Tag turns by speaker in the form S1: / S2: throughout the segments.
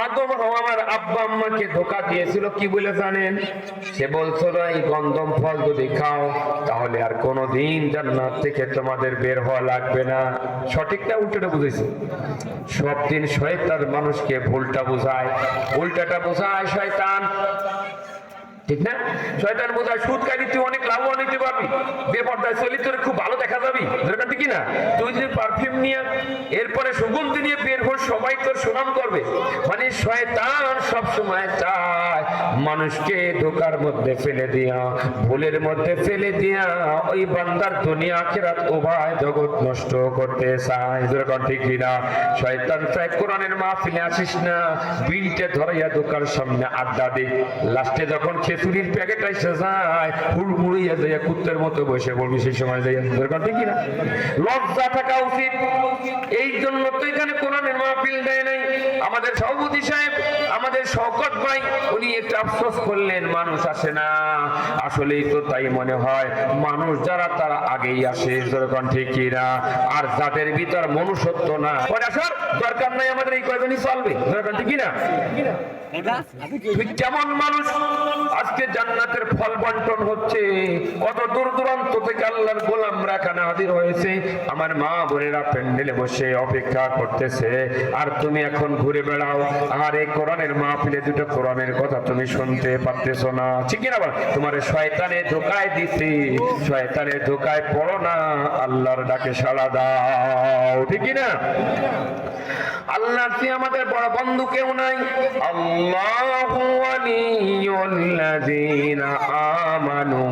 S1: আদম আমার আব্বা আম্মাকে ধোকা দিয়েছিল কি বলে জানেন? সে বলছিল এই গন্ধম ফল যদি খাও তাহলে আর কোনোদিন জান্নাত থেকে তোমাদের বের হওয়া লাগবে না। সঠিকটা উল্টোটা বুঝেছে? সব দিন শয়তান মানুষকে ভুলটা বোঝায়, উল্টাটা বোঝায় শয়তান, ঠিক না? শয়তান বোঝায় সুদ খাইলে তুই অনেক লাভবান হইতে পারবি, বেপরদায় চলি তোর খুব ভালো দেখা যাবি, ঠিক না? তুই যদি পারফিউম নিয়ে এরপরে সুগন্ধি নিয়ে বের হোস সবাই তোর সুনাম করবে। মানে শয়তান সব সময় চায় মানুষকে ধোঁকার মধ্যে ফেলে দিয়া, ভুলের মধ্যে ফেলে দিয়া ওই বান্দার দুনিয়া আখিরাত উভয় জগৎ নষ্ট করতে চায়। যেরকম ঠিক কিনা? শয়তান চায় কোরআনের মাহফিলে আসিস না, বিলটা ধরাইয়া দোকার সামনে আড্ডা দে, লাস্টে যখন খেসুরির প্যাকেট এসে যায় হুড়মুড়িয়া যাইয়া কুত্তের মতো বসে বলবি সেই সময় যাইয়া। যেরকম ঠিক কিনা? লজ্জা থাকা উচিত। এই জন্য তো এখানে কোরআনের মাহফিল দেয় নাই। আমাদের সভাপতি সাহেব, আমাদের শওকত ভাই, উনি একটু আফসোস করলেন মানুষ আসে না। আসলেই তো তাই মনে হয়, মানুষ যারা তারা আগেই আসে। যেরকম ঠিক কিনা? আর যাদের ভিতর মনুষ্যত্ব না ওরা আসার দরকার নাই, আমাদের এই কয়জনই চলবে। যেরকম ঠিক কিনা? কেমন মানুষ আজকে জান্নাতের ফল বন্টন হচ্ছে, কত দূর দূরান্ত থেকে আল্লাহর গোলামরা এখানে হাজির হয়েছে, আমার মা বোনেরা প্যান্ডেলে বসে অপেক্ষা করতেছে, আর তুমি এখন ঘুরে বেড়াও আর এই কোরআনের মাহফিলে দুটো কোরআনের কথা তুমি শুনতে পারতেছো না। ঠিক না? তোমার শয়তানে ধোকায় দিছে, শয়তানের ধোকায় পড়ো না, আল্লাহর ডাকে সাড়া দাও। ঠিক না? আল্লাহ আমাদের বড় বন্ধু কেউ নাই। আল্লাহু ওয়ালিয়ুল্লাযীনা আমানু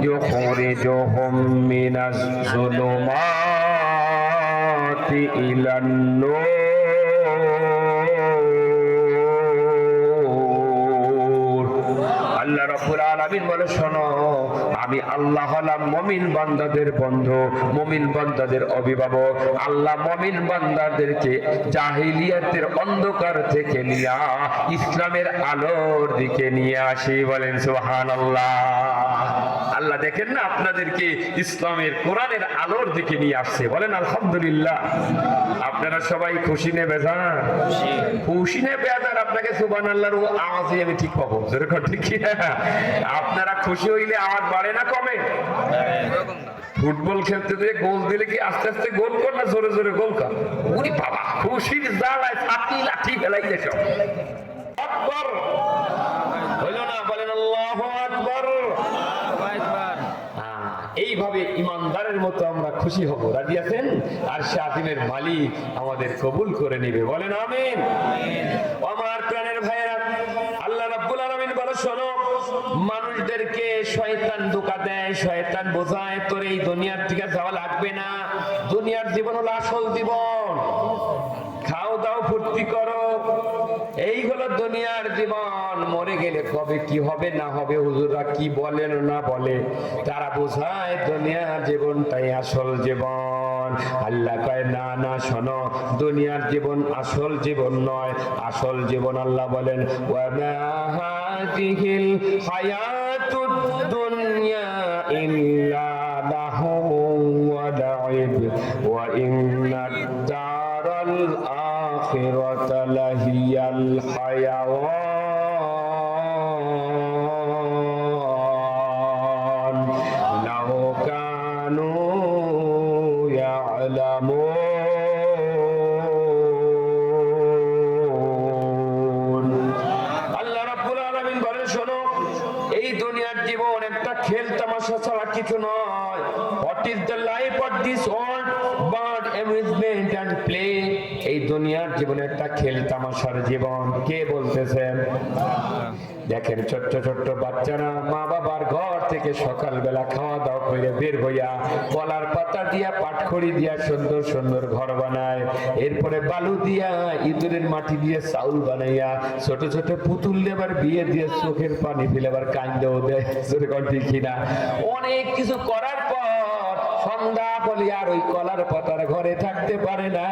S1: ইউখরিজুহুম মিনাজ যুলুমাতি ইলান নূর। আল্লাহ রাব্বুল আলামিন বলে, শোনো, আমি আল্লাহ হলাম মুমিন বান্দাদের বন্ধু, মুমিন বান্দাদের অভিভাবক। আল্লাহ মুমিন বান্দাদেরকে জাহিলিয়াতের অন্ধকার থেকে নিয়ে ইসলামের আলোর দিকে নিয়ে আসি। বলেন সুবহানাল্লাহ। আল্লাহ দেখেন না আপনাদেরকে ইসলামের কোরআনের আলোর দিকে নিয়ে আসছে। বলেন আলহামদুলিল্লাহ। আপনারা সবাই খুশি নেবে যান, খুশি নেবে যান। আপনাকে সুবহানাল্লাহর আওয়াজই আমি ঠিক পাবো। যেরকম ঠিক না? আপনারা খুশি হইলে আওয়াজ বাড়ে না কমে? ফুটবল খেলতে দিয়ে গোল দিলে কি আস্তে আস্তে গোল কর না জোরে জোরে গোল কর? উনি বাবা খুশির জ্বালায় ছাতি লাঠি ফেলাইতে সব আকবার হইল না? বলেন আল্লাহু আকবার। এইভাবে ইমানদারের মতো আমরা খুশি হব। রাজি আছেন? আর সে আজিমের মালিক আমাদের কবুল করে নিবে। বলেন আমিন। আমার প্রাণের ভাইয়েরা, আল্লাহ রাব্বুল আলামিন বলে, শোনো, মানুষদেরকে শয়তান ধোঁকা দেয়, শয়তান বোঝায় তোর এই দুনিয়ার থেকে যাওয়া লাগবে না, দুনিয়ার জীবন হলো আসল জীবন, খাও দাও ফুর্তি করো, এই হলো দুনিয়ার জীবন, মরে গেলে কবে কি হবে না হবে হুজুররা কি বলেন না বলে, তারা বোঝায় দুনিয়ার জীবনটাই আসল জীবন। আল্লাহ কয় না না, শোনো, দুনিয়ার জীবন আসল জীবন নয়, আসল জীবন আল্লাহ বলেন ওয়া মা হাযিহিল হায়াতুদ দুনিয়া ইল্লা লাহু ওয়া লাইব ওয়া ইন্নাদ দারাল আখিরাতা লাহিয়াল হায়াওয়ান লাউ কানু ইয়ালামুন। আল্লাহ রাব্বুল আলামিন বলেন, শোনো, এই দুনিয়ার জীবন একটা খেল তামাশা ছাড়া কিছু নয়। What is the life of this world but amusement and play? এই দুনিয়ার জীবন একটা খেল তামাশার জীবন। কে বলতেছেন? দেখেন, ছোট্ট ছোট্ট বাচ্চারা মা বাবার ঘর থেকে সকালবেলা খাওয়া দাওয়া করে বের হইয়া কলার পাতা দিয়া পাটখড়ি দিয়া সুন্দর সুন্দর ঘর বানায়, এরপরে বালু দিয়া ইঁদুরের মাটি দিয়ে চাউল বানাইয়া ছোট ছোট পুতুল দেবার বিয়ে দিয়ে চোখের পানি ফেলে আবার কান্দেও দেয়। ঠিক কিনা? অনেক কিছু করার পর সন্ধ্যা বলি আর ওই কলার পাতার ঘরে থাকতে পারে না,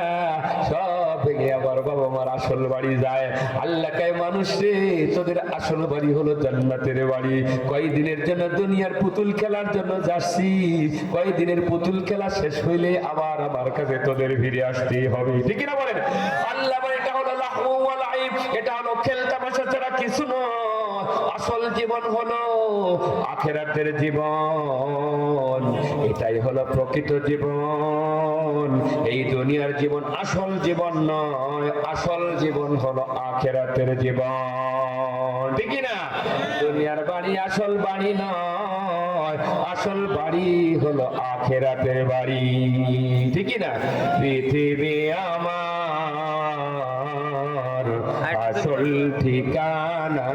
S1: সব ভেঙে আবার বাবা মার আসল বাড়ি যায়। আল্লাহ কয়, মানুষ রে, তোদের আসল বাড়ি হলো জান্নাতের বাড়ি। কয়দিনের জন্য দুনিয়ার পুতুল খেলার জন্য যাচ্ছি, কয়দিনের পুতুল খেলা শেষ হইলে আবার আমার কাছে তোদের ফিরে আসতেই হবে। ঠিক না বলেন? আল্লাহ বলে এটা হলো লাহু ওয়া লাইব, এটা হলো খেল তামাশা ছাড়া কিছু নয়। আসল জীবন হলো আখিরাতের জীবন, এটাই হলো প্রকৃত জীবন। এই দুনিয়ার জীবন আসল জীবন নয়, আসল জীবন হলো আখিরাতের জীবন, ঠিক না? দুনিয়ার বাড়ি আসল বাড়ি নয়, আসল বাড়ি হলো আখিরাতের বাড়ি, ঠিক না? পৃথিবী আমার আসল ঠিকানা।